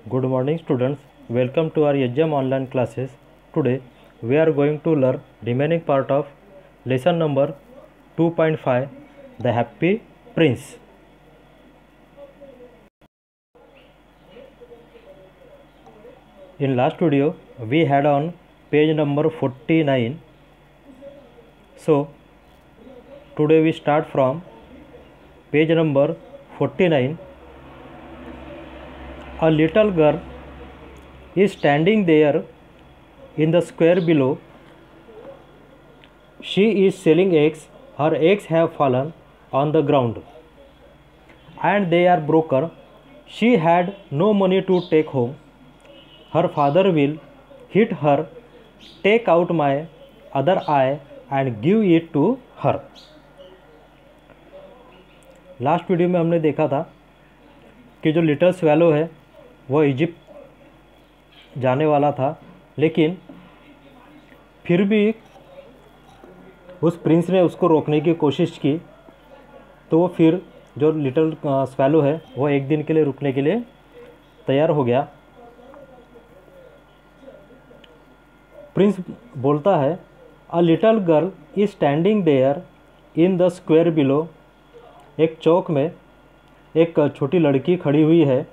Good morning students, welcome to our EGM online classes. Today we are going to learn remaining part of lesson number 2.5 The Happy Prince. In last video we had on page number 49. So today we start from page number 49. A little girl is standing there in the square below. She is selling eggs. Her eggs have fallen on the ground and they are broken. She had no money to take home. Her father will hit her. Take out my other eye and give it to her. Last video में हमने देखा था कि जो little swallow है वह Egypt जाने वाला था, लेकिन फिर भी उस प्रिंस ने उसको रोकने की कोशिश की। तो वो फिर जो लिटिल स्वैलो है वह एक दिन के लिए रुकने के लिए तैयार हो गया। प्रिंस बोलता है, a little girl is standing there in the square below. एक चौक में एक छोटी लड़की खड़ी हुई है।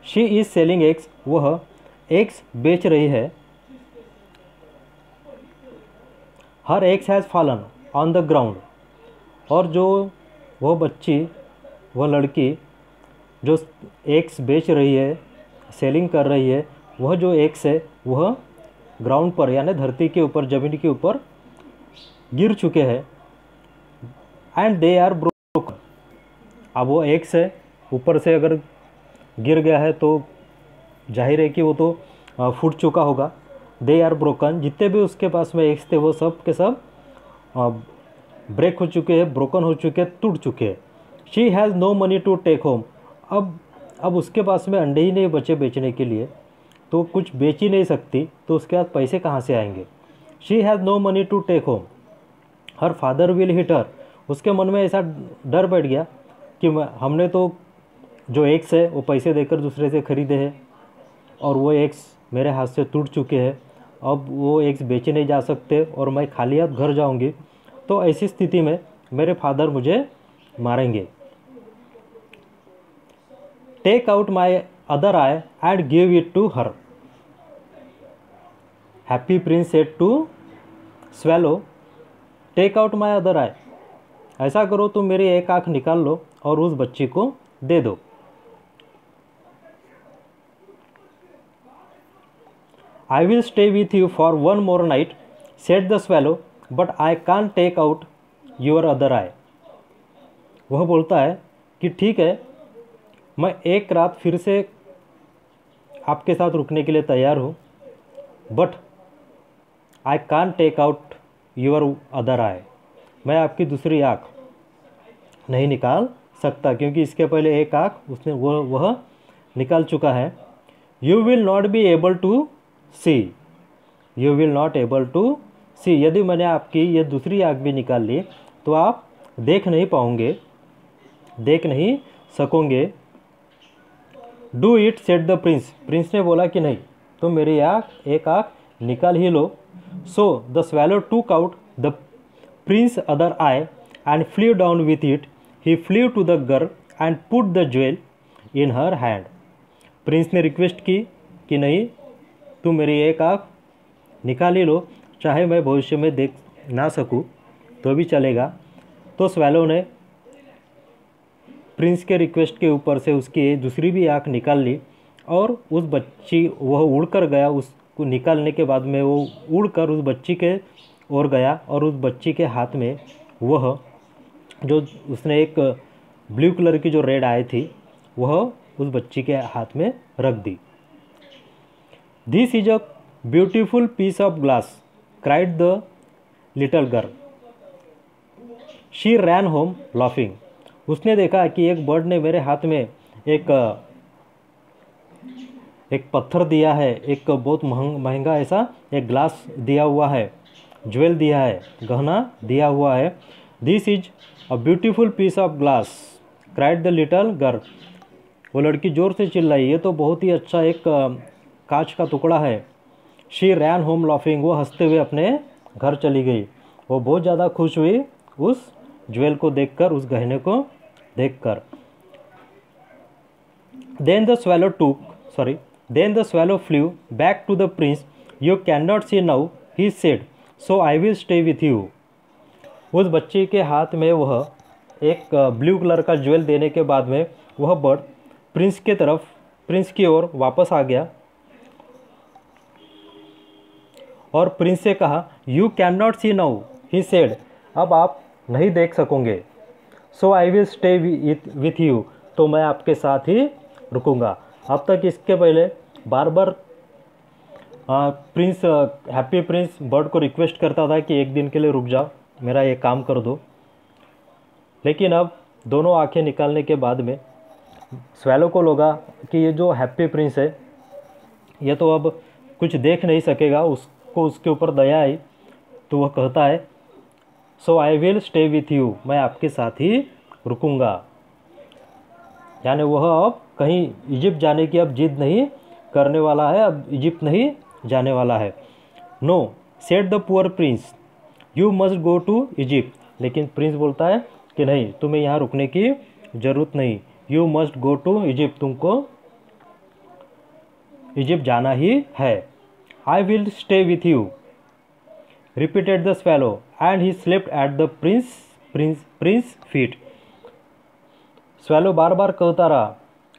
शी इज़ सेलिंग एग्स, वह एग्स बेच रही है। Her eggs has fallen on the ground, और जो वह बच्ची, वह लड़की जो एग्स बेच रही है, सेलिंग कर रही है, वह जो एग्स है वह ग्राउंड पर यानी धरती के ऊपर, ज़मीन के ऊपर गिर चुके हैं। And they are broken. अब वो एग्स है, ऊपर से अगर गिर गया है तो जाहिर है कि वो तो फूट चुका होगा। दे आर ब्रोकन, जितने भी उसके पास में एग्स थे वो सब के सब ब्रेक हो चुके हैं, ब्रोकन हो चुके हैं, टूट चुके हैं। She has no money to take home. अब उसके पास में अंडे ही नहीं बचे बेचने के लिए, तो कुछ बेच ही नहीं सकती, तो उसके बाद पैसे कहाँ से आएंगे। She has no money to take home. Her father will hit her. उसके मन में ऐसा डर बैठ गया कि हमने तो जो एग्स है वो पैसे देकर दूसरे से ख़रीदे हैं और वो एग्स मेरे हाथ से टूट चुके हैं। अब वो एग्स बेचे नहीं जा सकते और मैं खाली हाथ घर जाऊंगी, तो ऐसी स्थिति में मेरे फादर मुझे मारेंगे। Take out my other eye and give it to her. Happy Prince said to swallow, take out my other eye. ऐसा करो, तुम मेरी एक आँख निकाल लो और उस बच्ची को दे दो। I will stay with you for one more night, said the swallow, but I can't take out your other eye. वह बोलता है कि ठीक है, मैं एक रात फिर से आपके साथ रुकने के लिए तैयार हूँ, but I can't take out your other eye. मैं आपकी दूसरी आँख नहीं निकाल सकता, क्योंकि इसके पहले एक आँख उसने वह निकाल चुका है। You will not be able to see, you will not able to see. यदि मैंने आपकी ये दूसरी आँख भी निकाल ली तो आप देख नहीं पाओगे, देख नहीं सकोगे। Do it, said the prince. Prince ने बोला कि नहीं, तुम मेरी एक आँख निकाल ही लो। So the swallow took out the prince other eye and flew down with it. He flew to the girl and put the jewel in her hand. Prince ने रिक्वेस्ट की कि नहीं, तुम मेरी एक आँख निकाल ही लो, चाहे मैं भविष्य में देख ना सकूं तो भी चलेगा। तो स्वैलो ने प्रिंस के रिक्वेस्ट के ऊपर से उसकी दूसरी भी आँख निकाल ली और उस बच्ची, वह उड़कर गया। उसको निकालने के बाद में वो उड़कर उस बच्ची के ओर गया और उस बच्ची के हाथ में वह जो उसने एक ब्लू कलर की जो रेड आई थी वह उस बच्ची के हाथ में रख दी। This is a beautiful piece of glass, cried the little girl. She ran home laughing. उसने देखा कि एक बर्ड ने मेरे हाथ में एक पत्थर दिया है, एक बहुत महंगा ऐसा एक ग्लास दिया हुआ है, ज्वेल दिया है, गहना दिया हुआ है। This is a beautiful piece of glass, cried the little girl. वो लड़की ज़ोर से चिल्लाई, ये तो बहुत ही अच्छा एक कांच का टुकड़ा है। शी रैन होम लाफिंग, वो हंसते हुए अपने घर चली गई। वो बहुत ज़्यादा खुश हुई उस ज्वेल को देखकर, उस गहने को देखकर। Then the swallow flew back to the prince. You cannot see now, he said, so I will stay with you. उस बच्चे के हाथ में वह एक ब्लू कलर का ज्वेल देने के बाद में वह बर्ड प्रिंस की ओर वापस आ गया और प्रिंस से कहा, you can not see now, he said, अब आप नहीं देख सकोगे। So I will stay with you, तो मैं आपके साथ ही रुकूंगा। अब तक इसके पहले बार बार हैप्पी प्रिंस बर्ड को रिक्वेस्ट करता था कि एक दिन के लिए रुक जाओ, मेरा ये काम कर दो। लेकिन अब दोनों आंखें निकालने के बाद में स्वैलो को लगा कि ये जो हैप्पी प्रिंस है ये तो अब कुछ देख नहीं सकेगा, उसको उसके ऊपर दया आई। तो वह कहता है, so I will stay with you, मैं आपके साथ ही रुकूंगा। यानी वह अब कहीं इजिप्ट जाने की अब जिद नहीं करने वाला है, अब इजिप्ट नहीं जाने वाला है। No said the poor prince, you must go to Egypt. लेकिन प्रिंस बोलता है कि नहीं, तुम्हें यहाँ रुकने की ज़रूरत नहीं, you must go to Egypt, तुमको इजिप्ट जाना ही है। I will stay with you, repeated the swallow, and he slept at the prince feet. Swallow बार बार कहता रहा,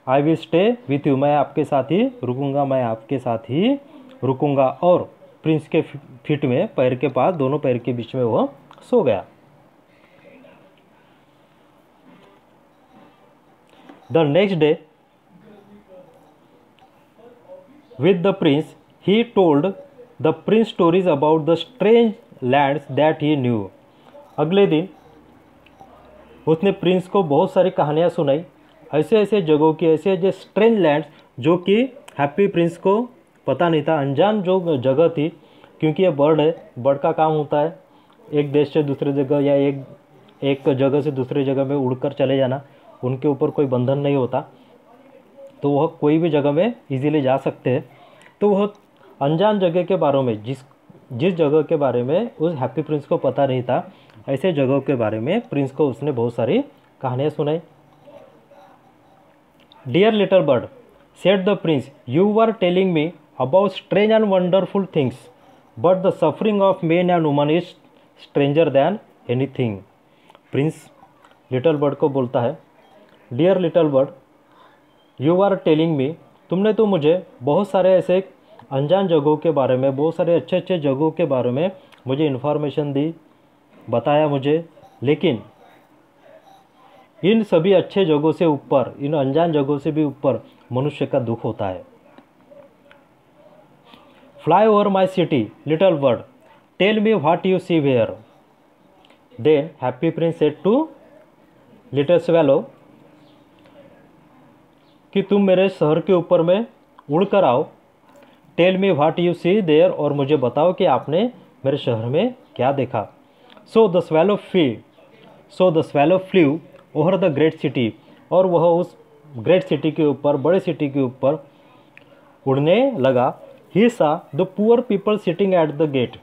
I will stay with you, मैं आपके साथ ही रुकूंगा, मैं आपके साथ ही रुकूंगा, और प्रिंस के फीट में, पैर के पास, दोनों पैर के बीच में वह सो गया। The next day with the prince, he told the prince stories about the strange lands that he knew. अगले दिन उसने प्रिंस को बहुत सारी कहानियाँ सुनाई, ऐसे ऐसे जगहों की, ऐसे ऐसे स्ट्रेंज लैंड्स जो कि हैप्पी प्रिंस को पता नहीं था, अनजान जो जगह थी। क्योंकि ये बर्ड है, बर्ड का काम होता है एक देश से दूसरे जगह या एक जगह से दूसरे जगह में उड़कर चले जाना, उनके ऊपर कोई बंधन नहीं होता, तो वह कोई भी जगह में इजीली जा सकते हैं। तो वह अनजान जगह के बारे में, जिस जगह के बारे में उस हैप्पी प्रिंस को पता नहीं था, ऐसे जगहों के बारे में प्रिंस को उसने बहुत सारी कहानियाँ सुनाई। Dear little bird, said the prince, you are telling me about strange and wonderful things, but the suffering of man and woman is stranger than anything. Prince little bird को बोलता है, dear little bird, you are telling me, तुमने तो मुझे बहुत सारे ऐसे अनजान जगहों के बारे में, बहुत सारे अच्छे अच्छे जगहों के बारे में मुझे इन्फॉर्मेशन दी, बताया मुझे, लेकिन इन सभी अच्छे जगहों से ऊपर, इन अनजान जगहों से भी ऊपर मनुष्य का दुख होता है। Fly over my city little bird, tell me what you see where. Then Happy Prince said to little swallow कि तुम मेरे शहर के ऊपर में उड़कर आओ, tell me what you see there, और मुझे बताओ कि आपने मेरे शहर में क्या देखा। सो the swallow flu over the great city, और वह उस ग्रेट सिटी के ऊपर, बड़े सिटी के ऊपर उड़ने लगा। He saw the poor people sitting at the gate,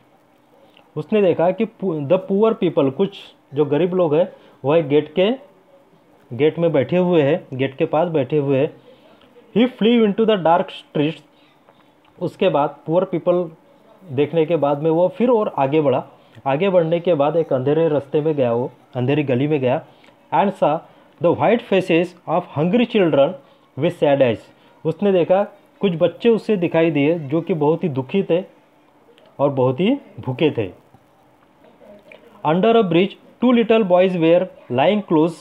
उसने देखा कि द पुअर पीपल, कुछ जो गरीब लोग हैं वह गेट में बैठे हुए हैं, गेट के पास बैठे हुए हैं। He flew into the dark streets, उसके बाद पुअर पीपल देखने के बाद में वो फिर और आगे बढ़ा। आगे बढ़ने के बाद एक अंधेरे रास्ते में गया, वो अंधेरी गली में गया। एंड सा the white faces of hungry children with sad eyes, उसने देखा कुछ बच्चे उससे दिखाई दिए जो कि बहुत ही दुखी थे और बहुत ही भूखे थे। Under a bridge two little boys were lying close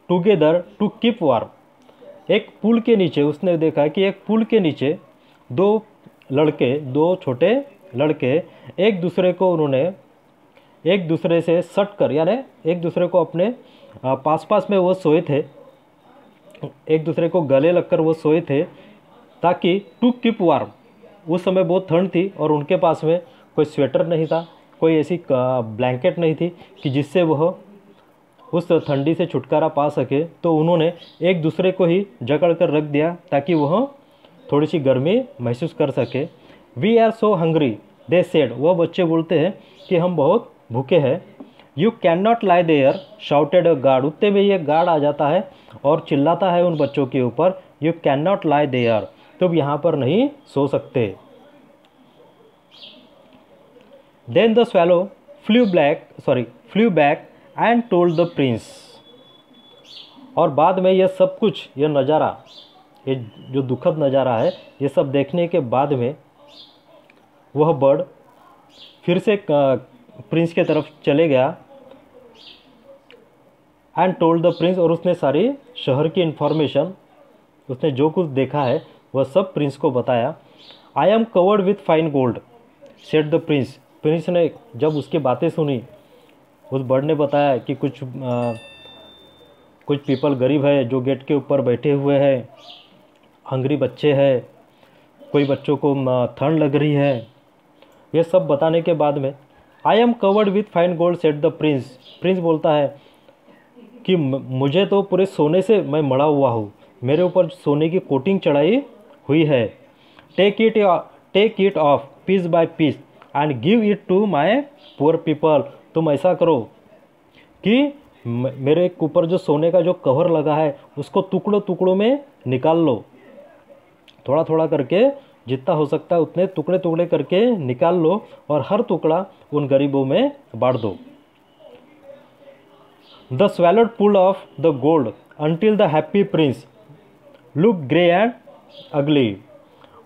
together to keep warm, एक पुल के नीचे उसने देखा कि एक पुल के नीचे दो छोटे लड़के एक दूसरे से सट कर, यानी एक दूसरे को अपने पास में वो सोए थे, एक दूसरे को गले लगकर वो सोए थे, ताकि टू कीप वार्म, उस समय बहुत ठंड थी और उनके पास में कोई स्वेटर नहीं था, कोई ऐसी ब्लैंकेट नहीं थी कि जिससे वह उस ठंडी से छुटकारा पा सके, तो उन्होंने एक दूसरे को ही जकड़ कर रख दिया ताकि वह थोड़ी सी गर्मी महसूस कर सके। We are so hungry they said, वह बच्चे बोलते हैं कि हम बहुत भूखे हैं। You can not lie there shouted a guard, उतने में ये गार्ड आ जाता है और चिल्लाता है उन बच्चों के ऊपर, you can not lie there, तुम यहाँ पर नहीं सो सकते। Then the swallow flew back and told the prince, और बाद में यह सब कुछ, यह नज़ारा, ये जो दुखद नज़ारा है, ये सब देखने के बाद में वह बर्ड फिर से प्रिंस के तरफ चले गया एंड टोल्ड द प्रिंस, और उसने सारी शहर की इन्फॉर्मेशन, उसने जो कुछ देखा है वह सब प्रिंस को बताया। I am covered with fine gold said the prince, prince ने जब उसकी बातें सुनी, उस बर्ड ने बताया कि कुछ पीपल गरीब है जो गेट के ऊपर बैठे हुए हैं, हंगरी बच्चे हैं, कोई बच्चों को ठंड लग रही है, ये सब बताने के बाद में I am covered with fine gold said the prince, Prince बोलता है कि मुझे तो पूरे सोने से मैं मड़ा हुआ हूँ, मेरे ऊपर सोने की कोटिंग चढ़ाई हुई है। Take it off piece by piece and give it to my poor people, तुम ऐसा करो कि मेरे ऊपर जो सोने का जो कवर लगा है उसको टुकड़ों टुकड़ों में निकाल लो, थोड़ा थोड़ा करके जितना हो सकता है उतने टुकड़े टुकड़े करके निकाल लो और हर टुकड़ा उन गरीबों में बांट दो। The swallowed pull off the gold until the happy prince look grey and ugly,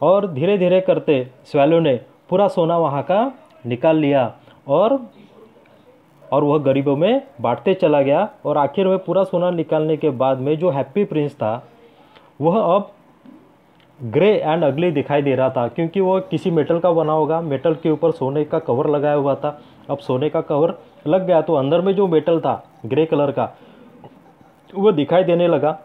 और धीरे धीरे करते स्वैलो ने पूरा सोना वहाँ का निकाल लिया और वह गरीबों में बांटते चला गया, और आखिर में पूरा सोना निकालने के बाद में जो हैप्पी प्रिंस था वह अब ग्रे एंड अगली दिखाई दे रहा था, क्योंकि वो किसी मेटल का बना होगा, मेटल के ऊपर सोने का कवर लगाया हुआ था। अब सोने का कवर लग गया तो अंदर में जो मेटल था ग्रे कलर का वो दिखाई देने लगा,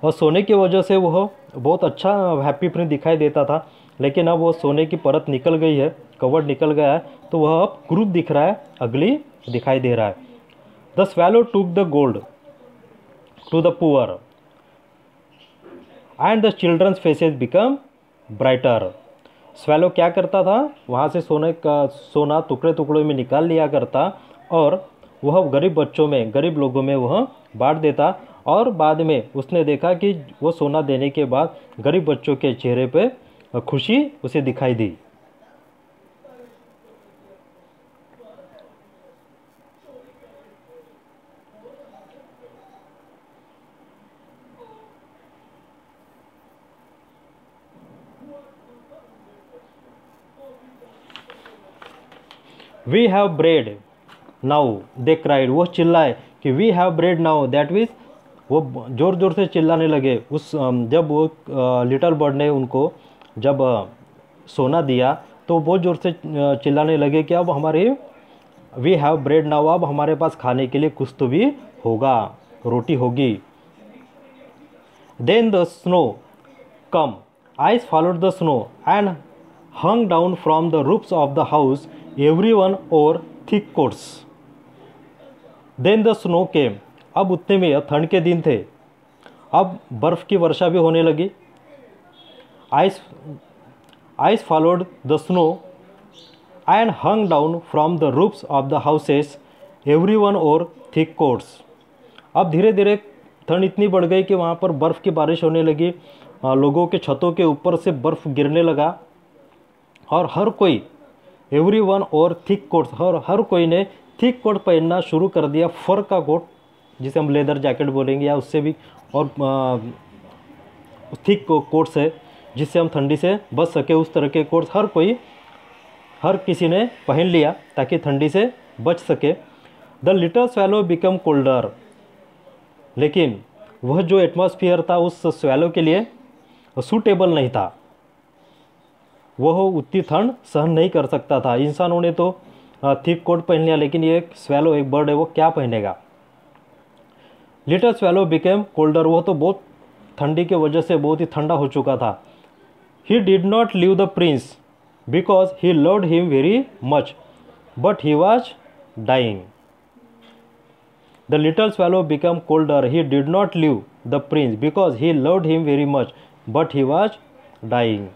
और सोने की वजह से वह बहुत अच्छा हैप्पी प्रिंस दिखाई देता था। लेकिन अब वो सोने की परत निकल गई है, कवर निकल गया है, तो वह अब क्रूप दिख रहा है, अगली दिखाई दे रहा है। The swallow took the gold to the poor and the children's faces become brighter. स्वैलो क्या करता था, वहाँ से सोना टुकड़े टुकड़े में निकाल लिया करता और वह गरीब बच्चों में, गरीब लोगों में वह बांट देता, और बाद में उसने देखा कि वो सोना देने के बाद गरीब बच्चों के चेहरे पे खुशी उसे दिखाई दी। We have bread now they cried, वो चिल्लाए कि we have bread now, that means वो ज़ोर ज़ोर से चिल्लाने लगे। जब वो लिटिल बर्ड ने उनको जब सोना दिया तो बहुत ज़ोर से चिल्लाने लगे कि अब हमारे वी हैव ब्रेड नाउ, अब हमारे पास खाने के लिए कुछ तो भी होगा, रोटी होगी। Then the snow come, ice followed the snow and hung down from the roofs of the house, everyone wore thick coats. Then the snow came, अब उतने में ठंड के दिन थे, अब बर्फ़ की वर्षा भी होने लगी। Ice followed the snow and hung down from the roofs of the houses, everyone wore thick quotes. अब धीरे धीरे ठंड इतनी बढ़ गई कि वहाँ पर बर्फ़ की बारिश होने लगी, लोगों के छतों के ऊपर से बर्फ़ गिरने लगा, और हर कोई एवरीवन और थिक कोट्स, हर कोई ने थिक कोट पहनना शुरू कर दिया, फर का कोट जिसे हम लेदर जैकेट बोलेंगे या उससे भी और थिक कोट्स है जिससे हम ठंडी से बच सके, उस तरह के कोट्स हर किसी ने पहन लिया ताकि ठंडी से बच सके। The little swallow become colder, लेकिन वह जो एटमॉस्फेयर था उस स्वैलो के लिए सूटेबल नहीं था, वह उतनी ठंड सहन नहीं कर सकता था। इंसानों ने तो थिक कोट पहन लिया, लेकिन ये स्वैलो एक बर्ड है, वो क्या पहनेगा। लिटिल स्वैलो बिकेम कोल्डर, वह तो बहुत ठंडी की वजह से बहुत ही ठंडा हो चुका था। He did not leave the prince because he loved him very much but he was dying. The little swallow became colder. He did not leave the prince because he loved him very much, but he was dying.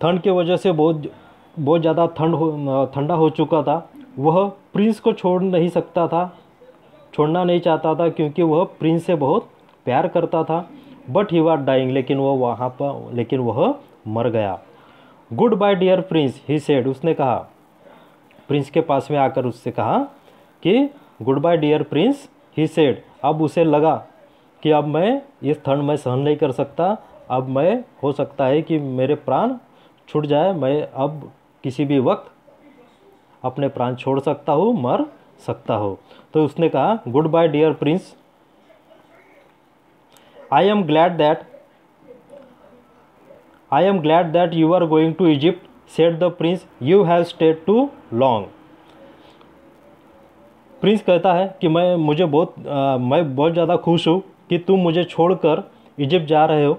ठंड की वजह से बहुत ज़्यादा ठंडा हो चुका था। वह प्रिंस को छोड़ना नहीं चाहता था क्योंकि वह प्रिंस से बहुत प्यार करता था। बट ही वाज डाइंग, लेकिन वह मर गया। Goodbye dear prince, he said, उसने कहा, प्रिंस के पास में आकर उससे कहा कि goodbye dear prince, he said. अब उसे लगा कि अब मैं इस ठंड में सहन नहीं कर सकता, अब मैं, हो सकता है कि मेरे प्राण छूट जाए, मैं अब किसी भी वक्त अपने प्राण छोड़ सकता हूँ, मर सकता हूँ। तो उसने कहा, goodbye dear prince, I am glad that you are going to Egypt, said the prince, you have stayed too long. Prince कहता है कि मैं बहुत ज़्यादा खुश हूँ कि तुम मुझे छोड़कर इजिप्ट जा रहे हो।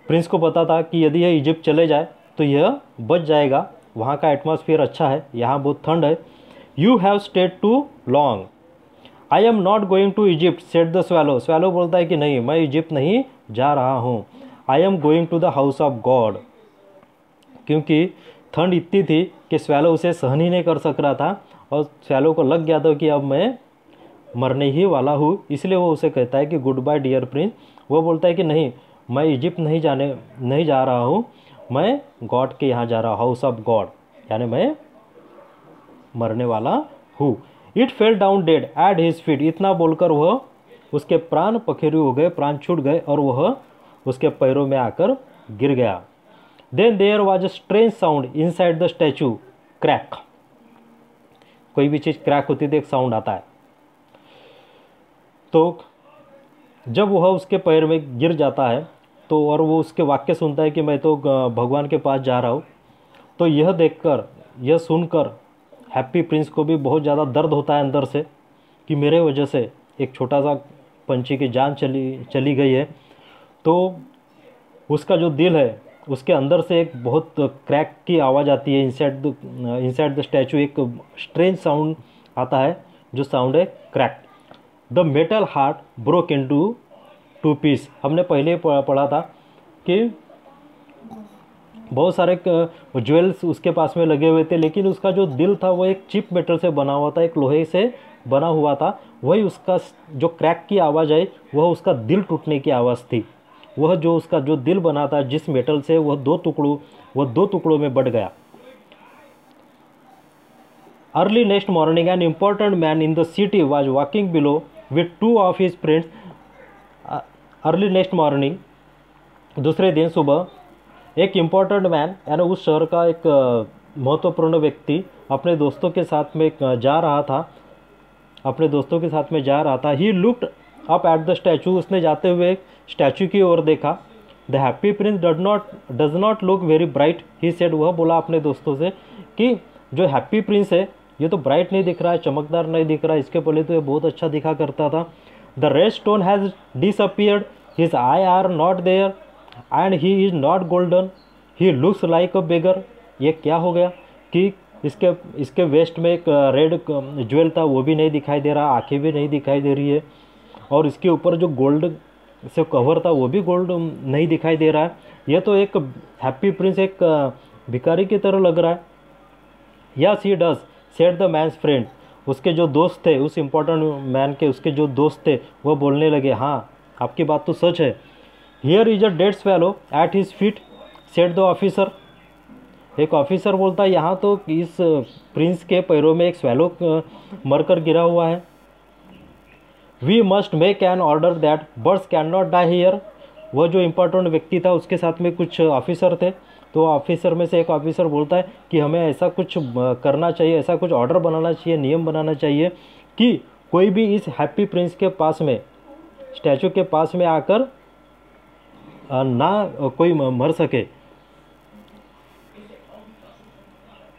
प्रिंस को पता था कि यदि यह इजिप्ट चले जाए तो यह बच जाएगा, वहाँ का एटमॉस्फेयर अच्छा है, यहाँ बहुत ठंड है। You have stayed too long, I am not going to Egypt, said the swallow. Swallow बोलता है कि नहीं, मैं इजिप्ट नहीं जा रहा हूँ, I am going to the house of God. क्योंकि ठंड इतनी थी कि स्वैलो उसे सहन ही नहीं कर सक रहा था और स्वैलो को लग गया था कि अब मैं मरने ही वाला हूँ, इसलिए वो उसे कहता है कि गुड बाय डियर प्रिंस। वो बोलता है कि नहीं, मैं इजिप्ट नहीं जा रहा हूँ, मैं गॉड के यहाँ जा रहा हूँ, हाउस ऑफ गॉड, यानी मैं मरने वाला हूँ। It fell down dead at his feet, इतना बोलकर वह, उसके प्राण पखेरु हो गए, प्राण छूट गए और वह उसके पैरों में आकर गिर गया। Then there was a strange sound inside the statue, crack. कोई भी चीज़ क्रैक होती है तो एक साउंड आता है। तो जब वह उसके पैर में गिर जाता है तो, और वो उसके वाक्य सुनता है कि मैं तो भगवान के पास जा रहा हूँ, तो यह सुनकर हैप्पी प्रिंस को भी बहुत ज़्यादा दर्द होता है अंदर से कि मेरे वजह से एक छोटा सा पंछी की जान चली गई है। तो उसका जो दिल है, उसके अंदर से एक बहुत क्रैक की आवाज़ आती है इनसाइड द स्टैचू, एक स्ट्रेंज साउंड आता है जो साउंड है crack. The metal heart broke into two piece. हमने पहले पढ़ा था कि बहुत सारे ज्वेल्स उसके पास में लगे हुए थे, लेकिन उसका जो दिल था वो एक चिप मेटल से बना हुआ था, एक लोहे से बना हुआ था। वही उसका जो क्रैक की आवाज़ आई वह उसका दिल टूटने की आवाज़ थी। वह जो उसका जो दिल बना था जिस मेटल से, वह दो टुकड़ों में बट गया। Early next morning an important man in the city was walking below with two of his friends. Early next morning, दूसरे दिन सुबह, एक इम्पॉर्टेंट मैन यानी उस शहर का एक महत्वपूर्ण व्यक्ति अपने दोस्तों के साथ में जा रहा था। He looked up at the statue, उसने जाते हुए स्टैचू की ओर देखा। The happy Prince does not look very bright, he said, वह बोला अपने दोस्तों से कि जो हैप्पी प्रिंस है ये तो ब्राइट नहीं दिख रहा है, चमकदार नहीं दिख रहा है, इसके पहले तो ये बहुत अच्छा दिखा करता था। The red stone has disappeared, his eye are not there and he is not golden, he looks like a beggar. ये क्या हो गया कि इसके वेस्ट में एक रेड ज्वेल था वो भी नहीं दिखाई दे रहा, आंखें भी नहीं दिखाई दे रही है, और इसके ऊपर जो गोल्ड से कवर था वो भी गोल्ड नहीं दिखाई दे रहा है। ये तो एक हैप्पी प्रिंस एक भिखारी की तरह लग रहा है। Yes he does, said the man's friend. उसके जो दोस्त थे, उस इम्पोर्टेंट मैन के उसके जो दोस्त थे वो बोलने लगे, हाँ आपकी बात तो सच है। Here is a dead swallow at his feet, said the officer. एक ऑफिसर बोलता है यहाँ तो इस प्रिंस के पैरों में एक स्वैलो मरकर गिरा हुआ है। We must make an order that birds can not die here. वह जो इम्पोर्टेंट व्यक्ति था उसके साथ में कुछ ऑफिसर थे, तो ऑफिसर में से एक ऑफिसर बोलता है कि हमें ऐसा कुछ करना चाहिए, ऐसा कुछ ऑर्डर बनाना चाहिए, नियम बनाना चाहिए कि कोई भी इस हैप्पी प्रिंस के पास में, स्टैचू के पास में आकर ना कोई मर सके।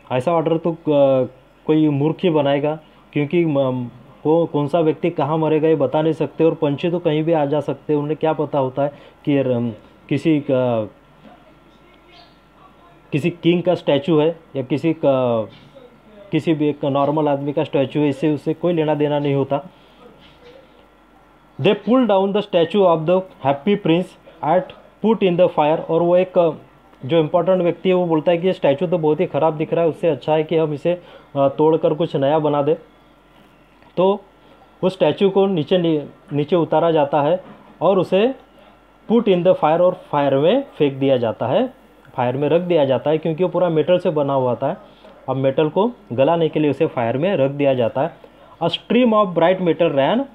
ऐसा ऑर्डर तो कोई मूर्ख ही बनाएगा, क्योंकि कौन सा व्यक्ति कहाँ मरेगा ये बता नहीं सकते, और पंछी तो कहीं भी आ जा सकते हैं, उन्हें क्या पता होता है कि किसी किंग का स्टैचू है या किसी भी एक नॉर्मल आदमी का स्टैचू है, इससे उससे कोई लेना देना नहीं होता। They pull down the statue of the happy prince at put in the fire. और वो एक जो इम्पोर्टेंट व्यक्ति है वो बोलता है कि ये स्टैचू तो बहुत ही ख़राब दिख रहा है, उससे अच्छा है कि हम इसे तोड़कर कुछ नया बना दें। तो उस स्टैचू को नीचे उतारा जाता है और उसे पुट इन द फायर, और फायर में फेंक दिया जाता है, फायर में रख दिया जाता है, क्योंकि वो पूरा मेटल से बना हुआ था। अब मेटल को गलाने के लिए उसे फायर में रख दिया जाता है। A stream of bright metal ran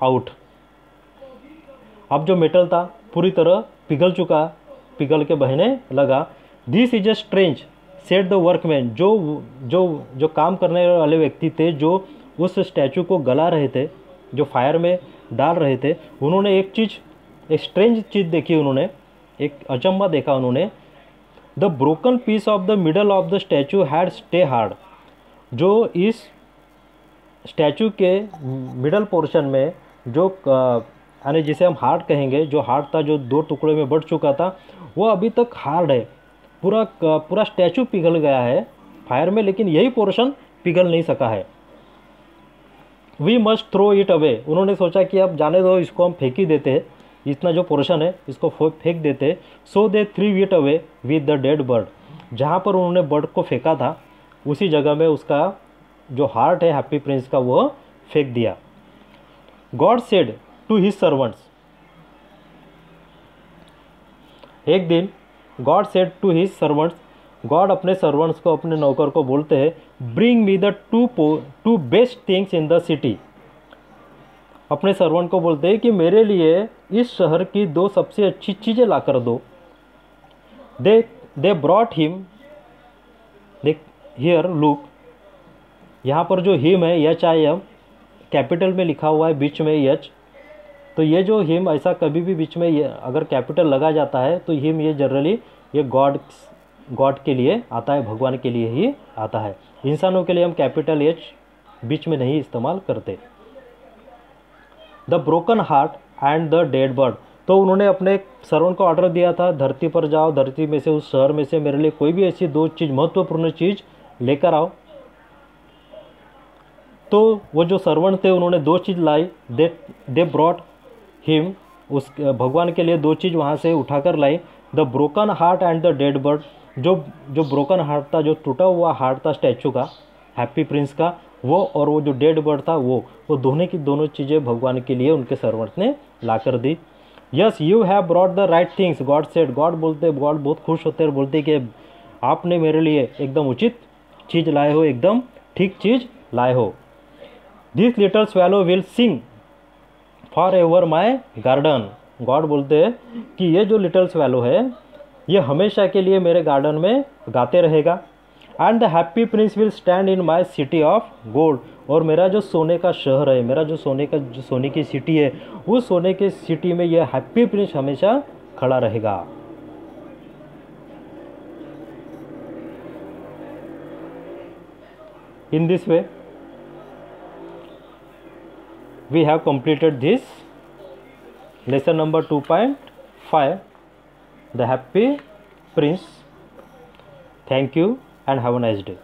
out. अब जो मेटल था पूरी तरह पिघल के बहने लगा। This is a strange said the workman. जो काम करने वाले व्यक्ति थे, जो उस स्टैचू को गला रहे थे, जो फायर में डाल रहे थे, उन्होंने एक स्ट्रेंज चीज़ देखी, उन्होंने एक अचंभा देखा उन्होंने। The broken piece of the middle of the statue had stay hard. जो इस स्टैचू के मिडल पोर्शन में जो यानी जिसे हम हार्ड कहेंगे, जो हार्ड था, जो 2 टुकड़े में बढ़ चुका था, वो अभी तक हार्ड है। पूरा स्टैचू पिघल गया है फायर में, लेकिन यही पोर्शन पिघल नहीं सका है। We must throw it away. उन्होंने सोचा कि अब जाने दो, इसको हम फेंक ही देते हैं, इतना जो पोर्शन है इसको फेंक देते हैं। So they threw it away with the dead bird. जहाँ पर उन्होंने बर्ड को फेंका था उसी जगह में उसका जो हार्ट है हैप्पी प्रिंस का, वो फेंक दिया। God said to his servants. एक दिन God said to his servants, God अपने सर्वेंट्स को, अपने नौकर को बोलते हैं, bring me the two best things in the city. अपने सर्वेंट को बोलते हैं कि मेरे लिए इस शहर की 2 सबसे अच्छी चीज़ें ला कर दो। They brought him, here look. यहाँ पर जो हिम है, HIM कैपिटल में लिखा हुआ है, बीच में H। तो ये जो हिम, ऐसा कभी भी बीच में अगर कैपिटल लगा जाता है तो हिम ये जनरली ये गॉड के लिए आता है, भगवान के लिए ही आता है। इंसानों के लिए हम कैपिटल H बीच में नहीं इस्तेमाल करते। The broken heart and the dead bird. तो उन्होंने अपने सर्वेंट को ऑर्डर दिया था, धरती पर जाओ, धरती में से, उस शहर में से मेरे लिए कोई भी ऐसी 2 चीज़, महत्वपूर्ण चीज़ लेकर आओ। तो वो जो सर्वेंट थे उन्होंने 2 चीज़ लाई। दे ब्रॉट हिम, उस भगवान के लिए 2 चीज़ वहाँ से उठाकर लाई। The broken heart and the dead bird. जो ब्रोकन हार्ट था, जो टूटा हुआ हार्ट था स्टैचू का, हैप्पी प्रिंस का, वो, और वो जो डेड बर्ड था वो दोनों चीज़ें भगवान के लिए उनके सर्वेंट ने ला कर दी। Yes you have brought the right things God said. God बहुत खुश होते हैं, बोलते कि आपने मेरे लिए एकदम उचित चीज़ लाए हो, एकदम ठीक चीज़ लाए हो। This little swallow will sing for ever my garden. God बोलते हैं कि ये जो लिटल स्वैलो है ये हमेशा के लिए मेरे गार्डन में गाते रहेगा। And the happy Prince will stand in my city of gold. और मेरा जो सोने का शहर है, मेरा जो सोने की सिटी है, उस सोने के सिटी में यह हैप्पी प्रिंस हमेशा खड़ा रहेगा। In this way we have completed this lesson number 2.5, the happy prince. Thank you and have a nice day.